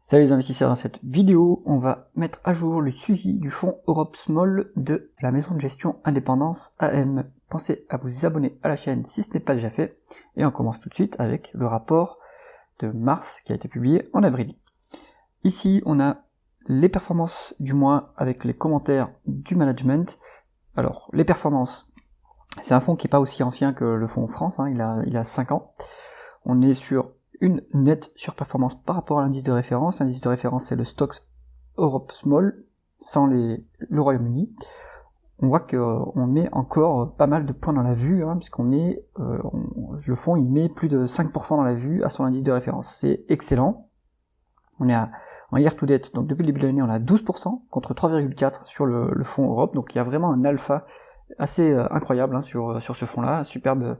Salut les investisseurs, dans cette vidéo, on va mettre à jour le suivi du fonds Europe Small de la maison de gestion Indépendance AM. Pensez à vous abonner à la chaîne si ce n'est pas déjà fait. Et on commence tout de suite avec le rapport de mars qui a été publié en avril. Ici, on a les performances du mois avec les commentaires du management. Alors, les performances, c'est un fonds qui n'est pas aussi ancien que le fonds France, il a 5 ans. On est sur une nette surperformance par rapport à l'indice de référence. L'indice de référence, c'est le Stoxx Europe Small, sans le Royaume-Uni. On voit qu'on met encore pas mal de points dans la vue, puisqu'on est, le fonds il met plus de 5% dans la vue à son indice de référence. C'est excellent. On est en year to date, donc depuis le début de l'année, on a 12% contre 3,4% sur le fonds Europe. Donc il y a vraiment un alpha assez incroyable sur ce fonds-là, superbe.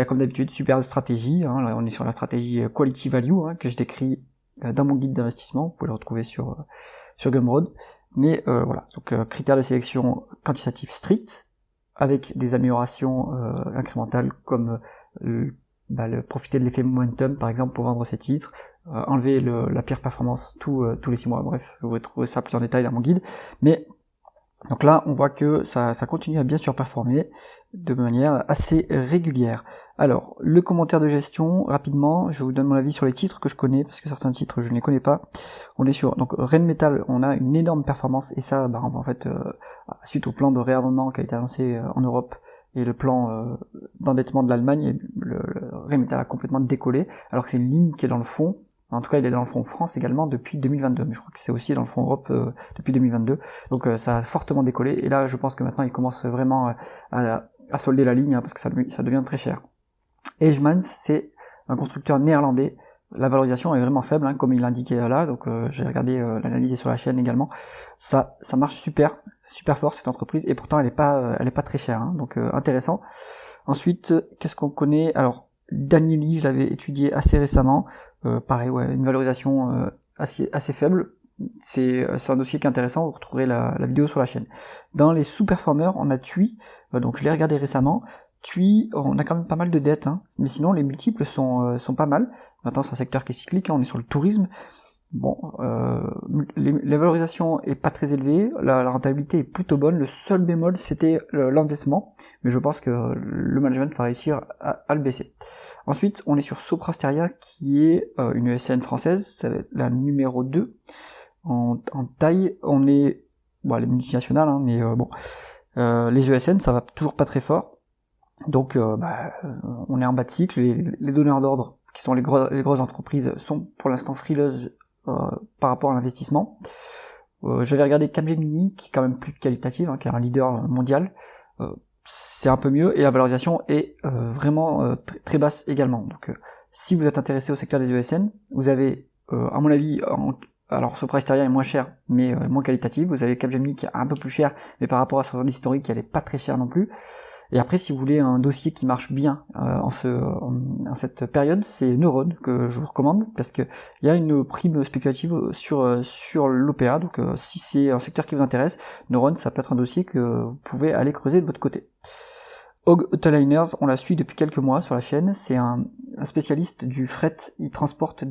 Comme d'habitude, super stratégie, là on est sur la stratégie Quality Value, que je décris dans mon guide d'investissement, vous pouvez le retrouver sur Gumroad. Mais voilà, donc critères de sélection quantitatifs stricts, avec des améliorations incrémentales comme profiter de l'effet momentum par exemple pour vendre ses titres, enlever la pire performance tous les 6 mois, bref, vous pouvez trouver ça plus en détail dans mon guide. Mais donc là, on voit que ça continue à bien surperformer de manière assez régulière. Alors, le commentaire de gestion, rapidement, je vous donne mon avis sur les titres que je connais, parce que certains titres, je ne les connais pas. On est sur, donc, Rheinmetall, on a une énorme performance, et ça, en fait, suite au plan de réarmement qui a été annoncé en Europe, et le plan d'endettement de l'Allemagne, le Rheinmetall a complètement décollé, alors que c'est une ligne qui est dans le fond. En tout cas, il est dans le fonds France également depuis 2022, mais je crois que c'est aussi dans le fonds Europe depuis 2022. Donc ça a fortement décollé, et là je pense que maintenant il commence vraiment à solder la ligne, parce que ça devient très cher. Heijmans, c'est un constructeur néerlandais. La valorisation est vraiment faible, comme il l'indiquait là, donc j'ai regardé l'analyse sur la chaîne également. Ça marche super fort cette entreprise, et pourtant elle est pas très chère, donc intéressant. Ensuite, qu'est-ce qu'on connaît? Alors, Danieli, je l'avais étudié assez récemment. Pareil, une valorisation assez faible. C'est un dossier qui est intéressant, vous retrouverez la vidéo sur la chaîne. Dans les sous-performeurs, on a TUI, donc je l'ai regardé récemment. TUI, on a quand même pas mal de dettes, mais sinon les multiples sont pas mal. Maintenant c'est un secteur qui est cyclique, on est sur le tourisme. Bon, la valorisation est pas très élevée, la rentabilité est plutôt bonne, le seul bémol c'était l'endettement, mais je pense que le management va réussir à le baisser. Ensuite, on est sur Sopra Steria, qui est une ESN française, c'est la numéro 2 en taille. On est, les multinationales, mais les ESN, ça va toujours pas très fort. Donc, on est en bas de cycle. Les donneurs d'ordre, qui sont les grosses entreprises, sont pour l'instant frileuses par rapport à l'investissement. J'avais regardé Capgemini, qui est quand même plus qualitative, qui est un leader mondial. C'est un peu mieux, et la valorisation est vraiment très basse également. Donc si vous êtes intéressé au secteur des ESN, vous avez, à mon avis, alors Sopra Steria est moins cher, mais moins qualitatif. Vous avez Capgemini qui est un peu plus cher, mais par rapport à son historique, elle est pas très chère non plus. Et après, si vous voulez un dossier qui marche bien en cette période, c'est Neuron que je vous recommande, parce que il y a une prime spéculative sur l'OPA, donc si c'est un secteur qui vous intéresse, Neuron, ça peut être un dossier que vous pouvez aller creuser de votre côté. Hog Autoliners, on la suit depuis quelques mois sur la chaîne, c'est un spécialiste du fret, il transporte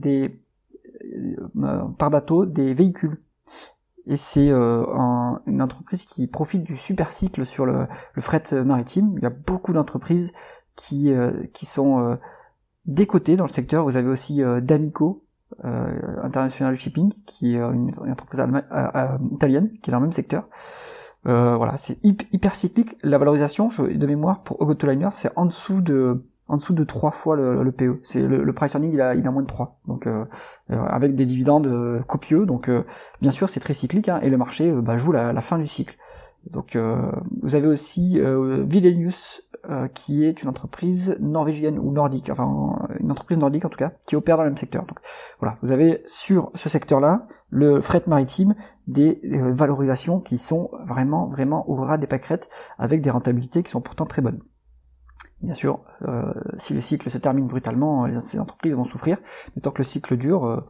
par bateau des véhicules. Et c'est une entreprise qui profite du super cycle sur le fret maritime. Il y a beaucoup d'entreprises qui sont décotées dans le secteur. Vous avez aussi D'Amico, International Shipping, qui est une entreprise italienne, qui est dans le même secteur. C'est hyper cyclique. La valorisation, de mémoire, pour Autoliners, c'est en dessous de 3 fois le PE. C'est le price earning, il a moins de 3. Donc avec des dividendes copieux. Donc bien sûr, c'est très cyclique, et le marché joue la fin du cycle. Donc vous avez aussi Wallenius, qui est une entreprise norvégienne ou nordique, une entreprise nordique en tout cas, qui opère dans le même secteur. Donc voilà, vous avez sur ce secteur-là, le fret maritime, des valorisations qui sont vraiment au ras des pâquerettes, avec des rentabilités qui sont pourtant très bonnes. Bien sûr, si le cycle se termine brutalement, ces entreprises vont souffrir, mais tant que le cycle dure,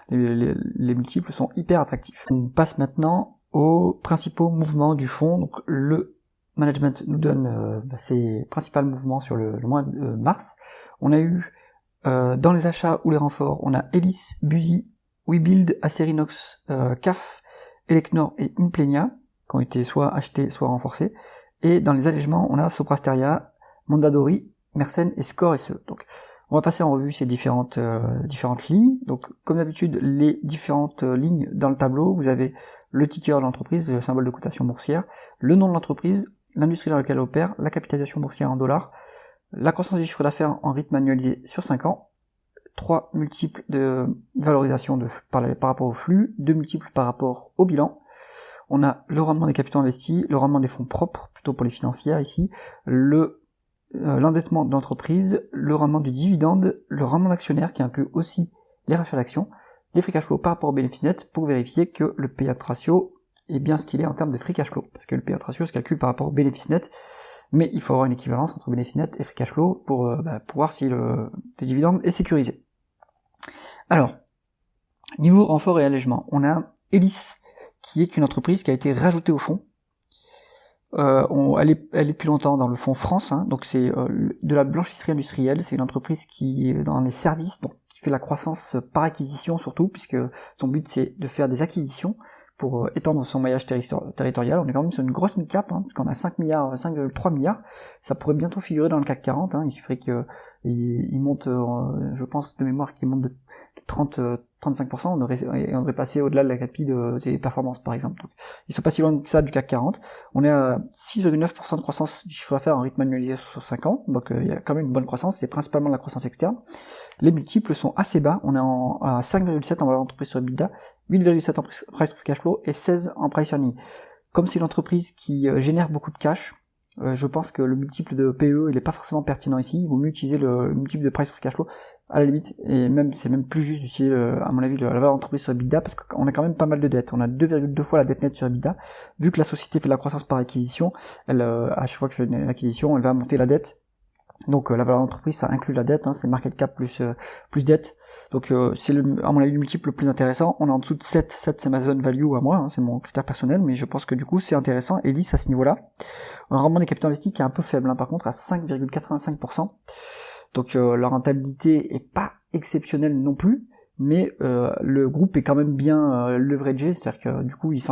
les multiples sont hyper attractifs. On passe maintenant aux principaux mouvements du fonds. Donc le management nous donne ses principaux mouvements sur le mois de mars. On a eu dans les achats ou les renforts, on a Elis, Buzy, Webuild, Acerinox, CAF, Elecnor et Implenia, qui ont été soit achetés, soit renforcés. Et dans les allègements, on a Soprasteria, Mondadori, Mersenne et Score SE. Donc, on va passer en revue ces différentes lignes. Donc, comme d'habitude, les différentes lignes dans le tableau, vous avez le ticker de l'entreprise, le symbole de cotation boursière, le nom de l'entreprise, l'industrie dans laquelle elle opère, la capitalisation boursière en dollars, la croissance du chiffre d'affaires en rythme annualisé sur 5 ans, 3 multiples de valorisation par rapport au flux, 2 multiples par rapport au bilan. On a le rendement des capitaux investis, le rendement des fonds propres, plutôt pour les financières ici, l'endettement de l'entreprise, le rendement du dividende, le rendement d'actionnaire qui inclut aussi les rachats d'actions, les free cash flow par rapport au bénéfice net pour vérifier que le payout ratio est bien ce qu'il est en termes de free cash flow. Parce que le payout ratio se calcule par rapport au bénéfice net, mais il faut avoir une équivalence entre bénéfice net et free cash flow pour voir si le dividende est sécurisé. Alors, niveau renfort et allègement, on a Elis, qui est une entreprise qui a été rajoutée au fonds. Elle est depuis longtemps dans le fonds France, hein, donc c'est de la blanchisserie industrielle, c'est une entreprise qui est dans les services, donc qui fait la croissance par acquisition surtout, puisque son but c'est de faire des acquisitions pour étendre son maillage territorial. On est quand même sur une grosse mid-cap, hein, puisqu'on a 5,3 milliards, ça pourrait bientôt figurer dans le CAC 40, hein, il suffirait qu'il monte, je pense de mémoire qu'il monte de 35%, on devrait passer au-delà de la capi des performances par exemple. Donc, ils sont pas si loin que ça du CAC 40. On est à 6,9% de croissance du chiffre d'affaires en rythme annualisé sur 5 ans, donc il y a quand même une bonne croissance, c'est principalement la croissance externe. Les multiples sont assez bas, on est à 5,7 en valeur d'entreprise sur EBITDA, 8,7 en price to cash flow et 16 en price earning. Comme c'est une entreprise qui génère beaucoup de cash, je pense que le multiple de PE il est pas forcément pertinent ici, il vaut mieux utiliser le multiple de price to cash flow à la limite, et même c'est même plus juste d'utiliser à mon avis la valeur d'entreprise sur EBITDA parce qu'on a quand même pas mal de dettes, on a 2,2 fois la dette nette sur EBITDA, vu que la société fait de la croissance par acquisition, elle à chaque fois qu'elle fait une acquisition, elle va monter la dette, donc la valeur d'entreprise ça inclut la dette, hein, c'est market cap plus dette. Donc c'est à mon avis le multiple le plus intéressant. On est en dessous de 7 c'est ma zone value à moi, hein, c'est mon critère personnel, mais je pense que du coup c'est intéressant. Elis à ce niveau-là. Un rendement des capitaux investis qui est un peu faible, hein, par contre à 5,85%. Donc la rentabilité est pas exceptionnelle non plus, mais le groupe est quand même bien leveragé, c'est-à-dire que du coup ils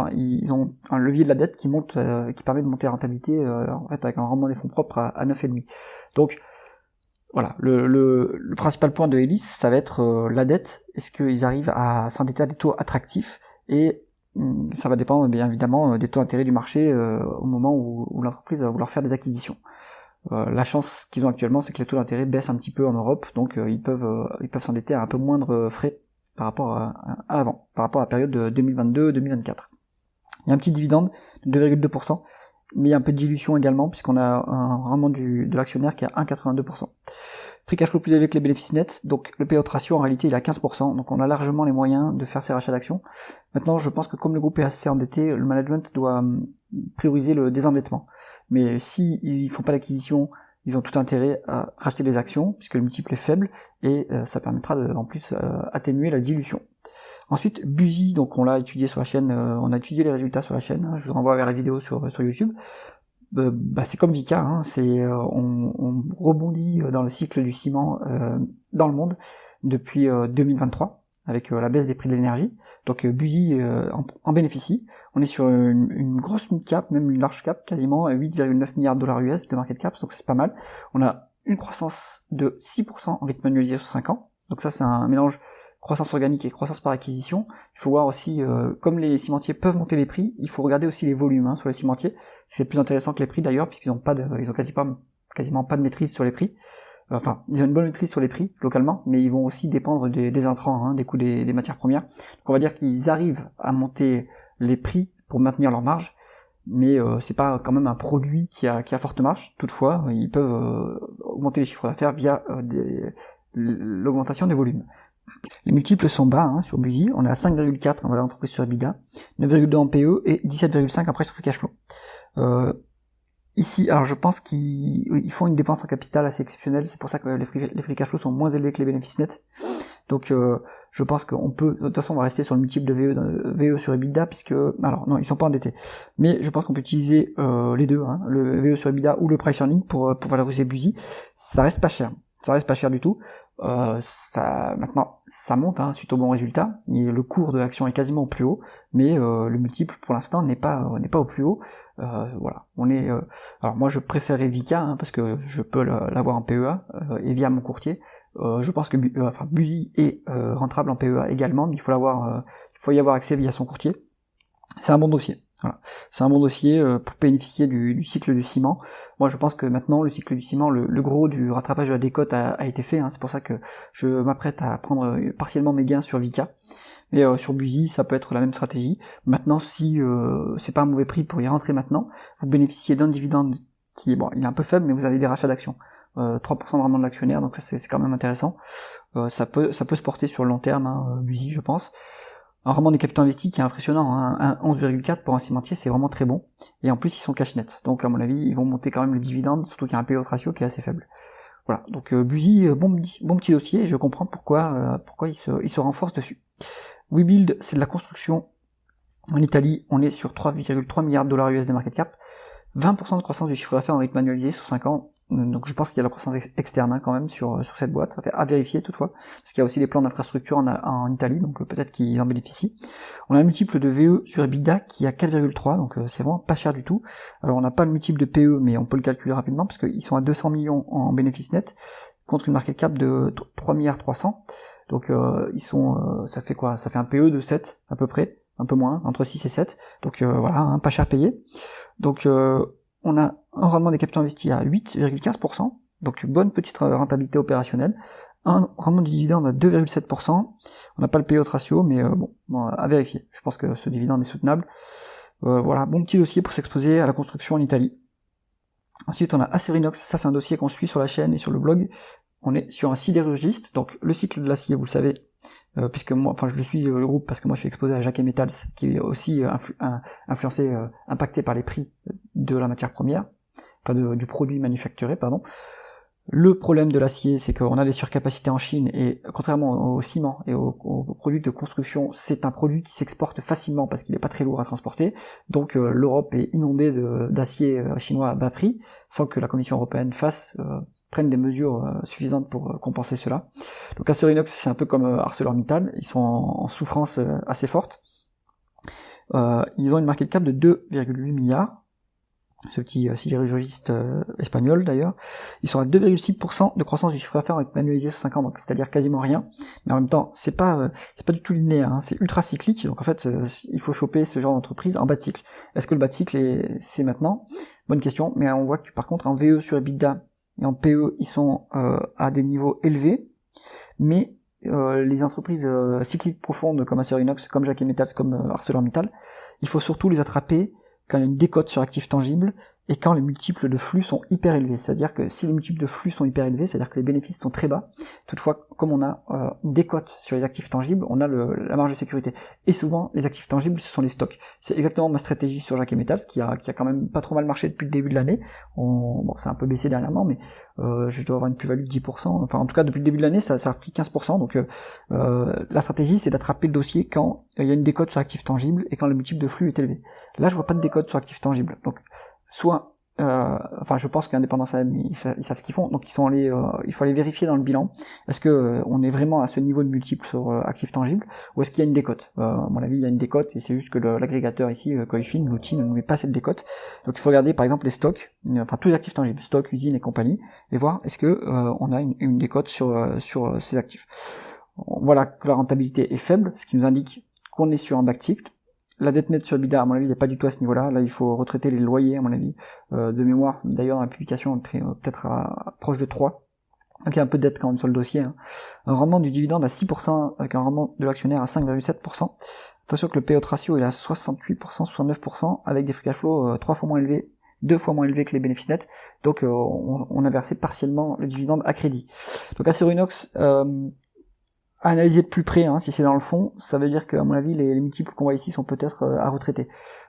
ont un levier de la dette qui monte, qui permet de monter la rentabilité en fait avec un rendement des fonds propres à 9,5. Donc voilà, le principal point de Elis, ça va être la dette. Est-ce qu'ils arrivent à s'endetter à des taux attractifs? Et ça va dépendre bien évidemment des taux d'intérêt du marché au moment où l'entreprise va vouloir faire des acquisitions. La chance qu'ils ont actuellement, c'est que les taux d'intérêt baissent un petit peu en Europe, donc ils peuvent s'endetter à un peu moindre frais par rapport à avant, par rapport à la période de 2022-2024. Il y a un petit dividende de 2,2%. Mais il y a un peu de dilution également, puisqu'on a un rendement de l'actionnaire qui est à 1,82%. Free cash flow plus élevé que les bénéfices nets, donc le payout ratio en réalité il est à 15%, donc on a largement les moyens de faire ces rachats d'actions. Maintenant je pense que comme le groupe est assez endetté, le management doit prioriser le désendettement. Mais si ils font pas l'acquisition, ils ont tout intérêt à racheter des actions, puisque le multiple est faible, et ça permettra en plus atténuer la dilution. Ensuite, Buzy, donc on l'a étudié sur la chaîne, on a étudié les résultats sur la chaîne, hein, je vous renvoie vers la vidéo sur YouTube. C'est comme Vicat, hein, on rebondit dans le cycle du ciment dans le monde depuis 2023, avec la baisse des prix de l'énergie. Donc Buzy en bénéficie. On est sur une grosse mid-cap, même une large cap, quasiment à 8,9 milliards de dollars US de market cap, donc c'est pas mal. On a une croissance de 6% en rythme annualisé sur 5 ans, donc ça c'est un mélange croissance organique et croissance par acquisition. Il faut voir aussi, comme les cimentiers peuvent monter les prix, il faut regarder aussi les volumes sur les cimentiers. C'est plus intéressant que les prix d'ailleurs, puisqu'ils ont quasiment pas de maîtrise sur les prix. Enfin, ils ont une bonne maîtrise sur les prix localement, mais ils vont aussi dépendre des intrants, des coûts des matières premières. Donc on va dire qu'ils arrivent à monter les prix pour maintenir leur marge, mais c'est pas quand même un produit qui a forte marge. Toutefois, ils peuvent augmenter les chiffres d'affaires via l'augmentation des volumes. Les multiples sont bas sur Buzy, on est à 5,4 en valeur d'entreprise sur EBITDA, 9,2 en PE et 17,5 en price to free cash flow. Ici, alors je pense qu'ils font une dépense en capital assez exceptionnelle, c'est pour ça que les free cash flow sont moins élevés que les bénéfices nets. Donc je pense qu'on peut, de toute façon on va rester sur le multiple de VE sur EBITDA, puisque, alors non, ils sont pas endettés, mais je pense qu'on peut utiliser les deux, le VE sur EBITDA ou le price earning pour valoriser Buzy. Ça reste pas cher du tout. Maintenant ça monte suite au bon résultat, et le cours de l'action est quasiment au plus haut, mais le multiple pour l'instant n'est pas au plus haut. Voilà, alors moi je préférais Vika parce que je peux l'avoir en PEA et via mon courtier. Je pense que Buzi est rentable en PEA également, mais il faut y avoir accès via son courtier. C'est un bon dossier. Voilà. C'est un bon dossier pour bénéficier du cycle du ciment. Moi je pense que maintenant le cycle du ciment, le gros du rattrapage de la décote a été fait, c'est pour ça que je m'apprête à prendre partiellement mes gains sur Vika. Mais sur Buzi, ça peut être la même stratégie. Maintenant, si c'est pas un mauvais prix pour y rentrer maintenant, vous bénéficiez d'un dividende qui il est un peu faible, mais vous avez des rachats d'actions. 3% de rendement de l'actionnaire, donc ça c'est quand même intéressant. Ça peut se porter sur le long terme, Buzi, je pense. Un rendement des capitaux investis qui est impressionnant, un 11,4 pour un cimentier, c'est vraiment très bon. Et en plus, ils sont cash net. Donc à mon avis, ils vont monter quand même le dividende, surtout qu'il y a un payout ratio qui est assez faible. Voilà, donc Buzi, bon petit dossier, et je comprends pourquoi il se renforce dessus. WeBuild, c'est de la construction en Italie, on est sur 3,3 milliards de dollars US de market cap, 20% de croissance du chiffre d'affaires en rythme annualisé sur 5 ans, donc je pense qu'il y a la croissance externe quand même sur cette boîte, ça fait à vérifier toutefois, parce qu'il y a aussi des plans d'infrastructure en Italie, donc peut-être qu'ils en bénéficient. On a un multiple de VE sur EBITDA qui est à 4,3, donc c'est vraiment pas cher du tout. Alors on n'a pas le multiple de PE, mais on peut le calculer rapidement, parce qu'ils sont à 200 millions en bénéfice net, contre une market cap de 3 milliards 300. Donc ça fait quoi? Ça fait un PE de 7 à peu près, un peu moins, entre 6 et 7. Donc voilà, pas cher payé. Donc on a un rendement des capitaux investis à 8,15%, donc une bonne petite rentabilité opérationnelle. Un rendement du dividende à 2,7%. On n'a pas le payout ratio, mais à vérifier. Je pense que ce dividende est soutenable. Voilà, bon petit dossier pour s'exposer à la construction en Italie. Ensuite, on a Acerinox, ça c'est un dossier qu'on suit sur la chaîne et sur le blog. On est sur un sidérurgiste, donc le cycle de l'acier, vous le savez, puisque moi, je le suis le groupe parce que moi je suis exposé à Jacquet Metals, qui est aussi influencé, impacté par les prix de la matière première, du produit manufacturé, pardon. Le problème de l'acier, c'est qu'on a des surcapacités en Chine, et contrairement au ciment et aux produits de construction, c'est un produit qui s'exporte facilement parce qu'il n'est pas très lourd à transporter, donc l'Europe est inondée d'acier chinois à bas prix, sans que la Commission européenne prenne des mesures suffisantes pour compenser cela. Donc Acerinox, c'est un peu comme ArcelorMittal, ils sont en souffrance assez forte. Ils ont une market cap de 2,8 milliards, ce petit sidérurgiste espagnol d'ailleurs. Ils sont à 2,6% de croissance du chiffre d'affaires avec annualisé sur 5 ans, donc c'est-à-dire quasiment rien. Mais en même temps, c'est pas du tout linéaire, c'est ultra cyclique, donc en fait, il faut choper ce genre d'entreprise en bas de cycle. Est-ce que le bas de cycle c'est maintenant? Bonne question, mais on voit que par contre, en VE sur EBITDA et en PE, ils sont à des niveaux élevés, mais les entreprises cycliques profondes comme Acerinox, comme Jacquet Metals, comme ArcelorMittal, il faut surtout les attraper quand il y a une décote sur actifs tangibles et quand les multiples de flux sont hyper élevés. C'est-à-dire que si les multiples de flux sont hyper élevés, c'est-à-dire que les bénéfices sont très bas, toutefois, comme on a une décote sur les actifs tangibles, on a la marge de sécurité. Et souvent, les actifs tangibles, ce sont les stocks. C'est exactement ma stratégie sur Jacquet Metals, qui a quand même pas trop mal marché depuis le début de l'année. Ça a un peu baissé dernièrement, mais je dois avoir une plus-value de 10%. Enfin, en tout cas, depuis le début de l'année, ça a repris 15%. Donc, la stratégie, c'est d'attraper le dossier quand il y a une décote sur actifs tangibles et quand le multiple de flux est élevé. Là, je vois pas de décote sur actifs tangibles. Donc, soit, je pense qu'Indépendance AM, ils savent ce qu'ils font, donc il faut aller vérifier dans le bilan. Est-ce que on est vraiment à ce niveau de multiple sur actifs tangibles, ou est-ce qu'il y a une décote? À mon avis, il y a une décote, et c'est juste que l'agrégateur ici, Coifin, l'outil, ne nous met pas cette décote. Donc il faut regarder par exemple les stocks, tous les actifs tangibles, stocks, usines et compagnie, et voir est-ce que on a une décote sur ces actifs. Voilà que la rentabilité est faible, ce qui nous indique qu'on est sur un backcycle. La dette nette sur EBITDA, à mon avis, il n'est pas du tout à ce niveau-là. Là, il faut retraiter les loyers, à mon avis, de mémoire. D'ailleurs, dans la publication, peut-être proche de 3. Donc, il y a un peu de dette quand même sur le dossier. Un rendement du dividende à 6%, avec un rendement de l'actionnaire à 5,7%. Attention que le payout ratio est à 68%, 69%, avec des free cash flow 2 fois moins élevés que les bénéfices nets. Donc, on a versé partiellement le dividende à crédit. Donc, Acerinox, à analyser de plus près, si c'est dans le fond, ça veut dire qu'à mon avis, les multiples qu'on voit ici sont peut-être à retraiter.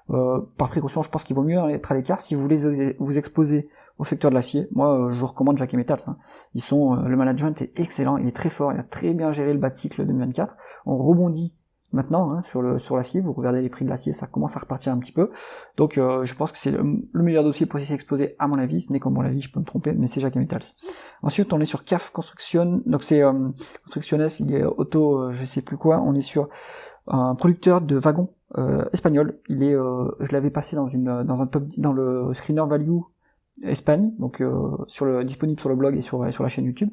Par précaution, je pense qu'il vaut mieux être à l'écart. Si vous voulez vous exposer au secteur de l'acier, moi, je vous recommande Jacquet Metals. Le management est excellent, il est très fort, il a très bien géré le bas de cycle 2024. On rebondit maintenant, hein, sur l'acier. Vous regardez les prix de l'acier, ça commence à repartir un petit peu. Donc je pense que c'est le meilleur dossier pour essayer d'exploser à mon avis. Ce n'est qu'à mon avis, je peux me tromper, mais c'est Jacquet Metals. Ensuite, on est sur CAF Construction, donc c'est Construcciones, il est auto, je sais plus quoi. On est sur un producteur de wagons espagnol. Il est, je l'avais passé dans un top, dans le screener value Espagne, donc disponible sur le blog et sur la chaîne YouTube.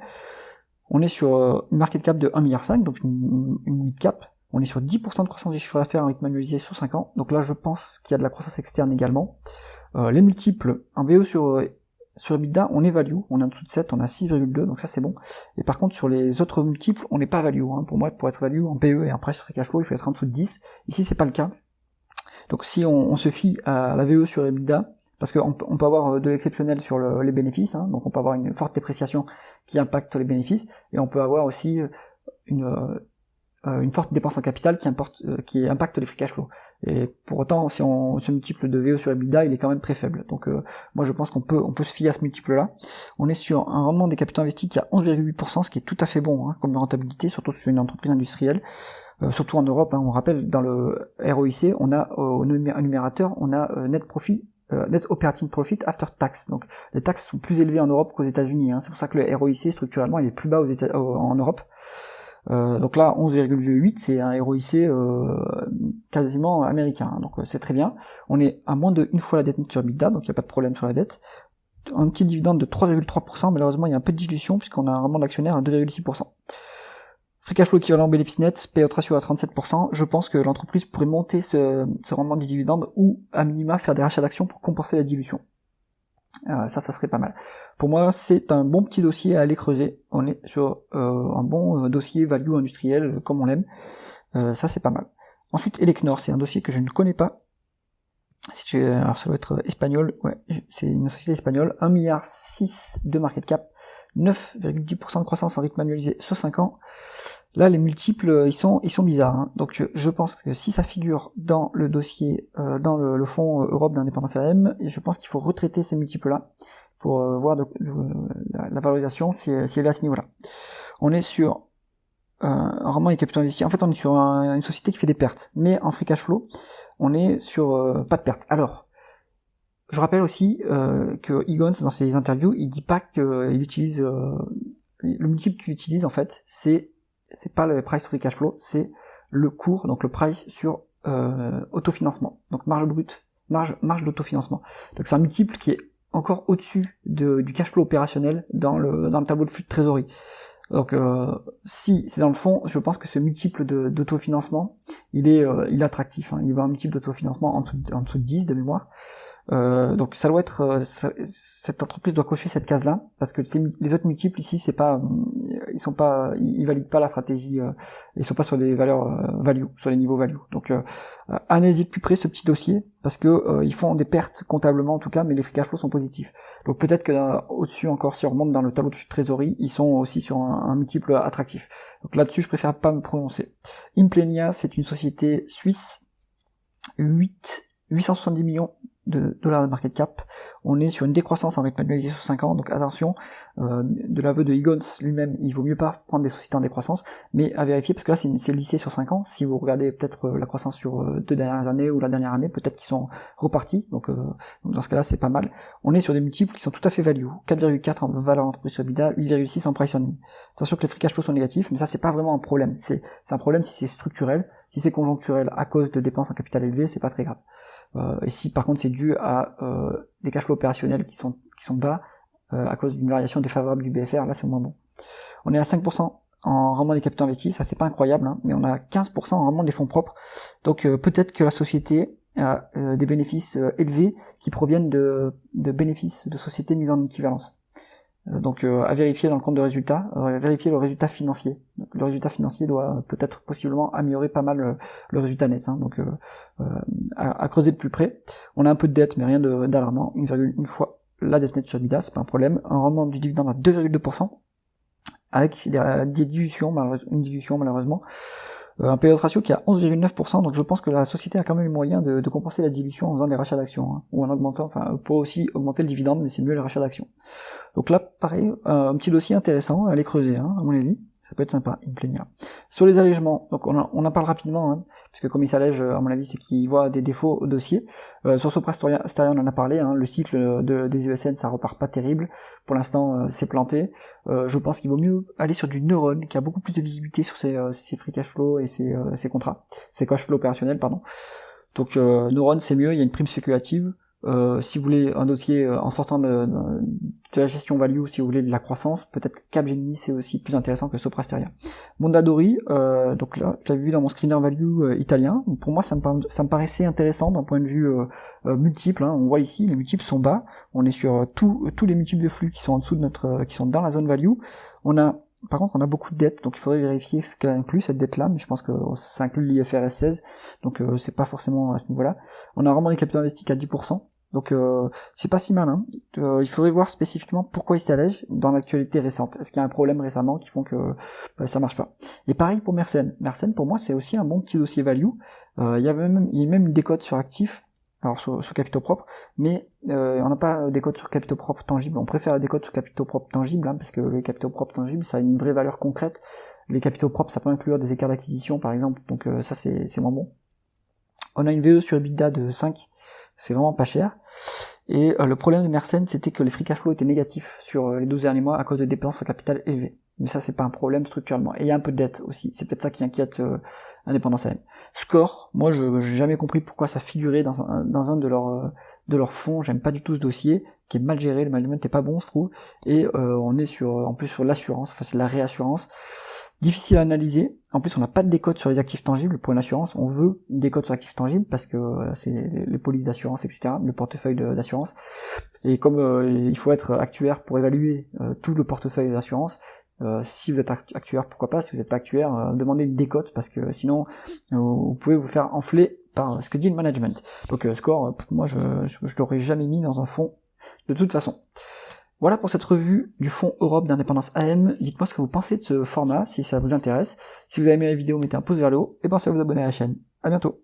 On est sur une market cap de 1,5 milliard, donc une mid cap. On est sur 10% de croissance du chiffre d'affaires en rythme annualisé sur 5 ans. Donc là, je pense qu'il y a de la croissance externe également. Les multiples, en VE sur EBITDA, on est value. On est en dessous de 7, on a 6,2, donc ça c'est bon. Et par contre, sur les autres multiples, on n'est pas value. Hein. Pour moi, pour être value en PE et en price free cash flow, il faut être en dessous de 10. Ici, c'est pas le cas. Donc si on se fie à la VE sur EBITDA, parce qu'on peut avoir de l'exceptionnel sur les bénéfices, hein, donc on peut avoir une forte dépréciation qui impacte les bénéfices, et on peut avoir aussi une forte dépense en capital qui impacte les free cash flow. Et pour autant, si on se multiple de VE sur EBITDA, il est quand même très faible. Donc moi je pense qu'on peut se fier à ce multiple-là. On est sur un rendement des capitaux investis qui a 11,8%, ce qui est tout à fait bon hein, comme rentabilité, surtout sur une entreprise industrielle. Surtout en Europe, hein, on rappelle, dans le ROIC, on a au numérateur, on a net operating profit after tax. Donc les taxes sont plus élevées en Europe qu'aux États-Unis. Hein. C'est pour ça que le ROIC structurellement il est plus bas en Europe. Donc là 11,8 c'est un ROIC quasiment américain. Hein. Donc c'est très bien. On est à moins de une fois la dette nette sur EBITDA, donc il n'y a pas de problème sur la dette. Un petit dividende de 3,3%, malheureusement il y a un peu de dilution puisqu'on a un rendement d'actionnaire à 2,6%. Free cash flow équivalent bénéfice net, payout ratio à 37%, je pense que l'entreprise pourrait monter ce rendement du dividende ou à minima faire des rachats d'actions pour compenser la dilution. Ça serait pas mal. Pour moi, c'est un bon petit dossier à aller creuser. On est sur un bon dossier value industriel comme on l'aime. Ça c'est pas mal. Ensuite, Elecnor, c'est un dossier que je ne connais pas. Alors ça doit être espagnol, ouais, c'est une société espagnole, 1,6 milliard de market cap, 9,10% de croissance en rythme annualisé sur 5 ans. Là, les multiples, ils sont bizarres. Hein. Donc, je pense que si ça figure dans le dossier, dans le fonds Europe d'indépendance AM, je pense qu'il faut retraiter ces multiples-là pour voir la valorisation si elle est à ce niveau-là. On est sur un rendement des capitaux investis. En fait, on est sur une société qui fait des pertes, mais en free cash flow, on est sur pas de pertes. Alors, je rappelle aussi que Egon, dans ses interviews, il dit pas qu'il utilise le multiple qu'il utilise en fait, c'est pas le price free cash flow, c'est le cours, donc le price sur autofinancement, donc marge brute, marge d'autofinancement. Donc c'est un multiple qui est encore au-dessus du cash flow opérationnel dans le tableau de flux de trésorerie. Donc si c'est dans le fond, je pense que ce multiple d'autofinancement, il est attractif. Hein. Il va un multiple d'autofinancement en dessous de 10 de mémoire. Donc ça doit être cette entreprise doit cocher cette case là parce que les autres multiples ici c'est pas ils valident pas la stratégie, ils sont pas sur des valeurs value, sur les niveaux value. Donc analysez de plus près ce petit dossier parce que ils font des pertes comptablement en tout cas, mais les free cash flow sont positifs. Donc peut-être que au-dessus encore, si on remonte dans le tableau de trésorerie, ils sont aussi sur un multiple attractif. Donc là-dessus je préfère pas me prononcer. Implenia, c'est une société suisse, 870 millions de dollars de market cap. On est sur une décroissance en rythme annualisé sur 5 ans, donc attention, de l'aveu de Egon lui-même, il vaut mieux pas prendre des sociétés en décroissance, mais à vérifier, parce que là c'est lissé sur 5 ans, si vous regardez peut-être la croissance sur 2 dernières années ou la dernière année, peut-être qu'ils sont repartis, donc dans ce cas-là c'est pas mal. On est sur des multiples qui sont tout à fait value, 4,4 en valeur entreprise sur EBITDA, 8,6 en price earning. Attention que les free cash flow sont négatifs, mais ça c'est pas vraiment un problème, c'est un problème si c'est structurel, si c'est conjoncturel à cause de dépenses en capital élevé, c'est pas très grave. Et si par contre c'est dû à des cash flows opérationnels qui sont bas à cause d'une variation défavorable du BFR, là c'est moins bon. On est à 5% en rendement des capitaux investis, ça c'est pas incroyable, hein, mais on a 15% en rendement des fonds propres. Donc peut-être que la société a des bénéfices élevés qui proviennent de bénéfices de sociétés mises en équivalence. Donc à vérifier dans le compte de résultat, vérifier le résultat financier. Donc, le résultat financier doit peut-être possiblement améliorer pas mal le résultat net. Hein, donc à creuser de plus près. On a un peu de dette, mais rien d'alarmant. 1,1 fois la dette nette sur EBITDA, c'est pas un problème. Un rendement du dividende à 2,2%, avec des dilutions, une dilution malheureusement. Un payout ratio qui est à 11,9%, donc je pense que la société a quand même le moyen de compenser la dilution en faisant des rachats d'actions, hein, ou en augmentant, enfin, pour aussi augmenter le dividende, mais c'est mieux les rachats d'actions. Donc là, pareil, un petit dossier intéressant à aller creuser, hein, à mon avis. Ça peut être sympa, il me plaignira. Sur les allègements, donc on en parle rapidement, hein, parce que comme il s'allège, à mon avis, c'est qu'il voit des défauts au dossier. Sur Sopra Steria, on en a parlé, hein, le cycle des ESN, ça repart pas terrible. Pour l'instant, c'est planté. Je pense qu'il vaut mieux aller sur du Neuron, qui a beaucoup plus de visibilité sur ses free cash flow et ses contrats, ses cash flow opérationnels, pardon. Donc Neuron, c'est mieux, il y a une prime spéculative. Si vous voulez un dossier en sortant de la gestion value, si vous voulez de la croissance, peut-être que Capgemini c'est aussi plus intéressant que Sopra Steria. Mondadori, donc là, je l'avais vu dans mon screener value italien. Donc pour moi, ça me paraissait intéressant d'un point de vue multiple. Hein. On voit ici, les multiples sont bas. On est sur tous les multiples de flux qui sont en dessous de qui sont dans la zone value. Par contre, on a beaucoup de dettes, donc il faudrait vérifier ce qu'elle inclut cette dette-là, mais je pense que ça inclut l'IFRS 16, donc c'est pas forcément à ce niveau-là. On a vraiment des capitaux investis qu'à 10%. Donc c'est pas si mal, hein. Il faudrait voir spécifiquement pourquoi il s'allège dans l'actualité récente. Est-ce qu'il y a un problème récemment qui font que ça marche pas? Et pareil pour Mersenne. Mersenne pour moi c'est aussi un bon petit dossier value. Il y a même une décote sur actifs, alors sur capitaux propres, mais on n'a pas des cotes sur capitaux propres tangibles. On préfère des cotes sur capitaux propres tangibles, hein, parce que les capitaux propres tangibles ça a une vraie valeur concrète. Les capitaux propres ça peut inclure des écarts d'acquisition par exemple, donc ça c'est moins bon. On a une VE sur EBITDA de 5. C'est vraiment pas cher. Et le problème de Mersenne, c'était que les free cash flow étaient négatifs sur les 12 derniers mois à cause de dépenses en capital élevées. Mais ça, c'est pas un problème structurellement. Et il y a un peu de dette aussi. C'est peut-être ça qui inquiète Indépendance AM. Score, moi, je j'ai jamais compris pourquoi ça figurait dans un de leurs fonds. J'aime pas du tout ce dossier, qui est mal géré. Le management est pas bon, je trouve. Et on est en plus sur l'assurance. Enfin, c'est la réassurance. Difficile à analyser. En plus, on n'a pas de décote sur les actifs tangibles pour une assurance. On veut une décote sur actifs tangibles parce que c'est les polices d'assurance, etc., le portefeuille d'assurance. Et comme il faut être actuaire pour évaluer tout le portefeuille d'assurance, si vous êtes actuaire, pourquoi pas. Si vous n'êtes pas actuaire, demandez une décote parce que sinon, vous pouvez vous faire enfler par ce que dit le management. Donc, score, moi, je l'aurais jamais mis dans un fonds de toute façon. Voilà pour cette revue du Fonds Europe d'Indépendance AM. Dites-moi ce que vous pensez de ce format, si ça vous intéresse. Si vous avez aimé la vidéo, mettez un pouce vers le haut et pensez à vous abonner à la chaîne. À bientôt.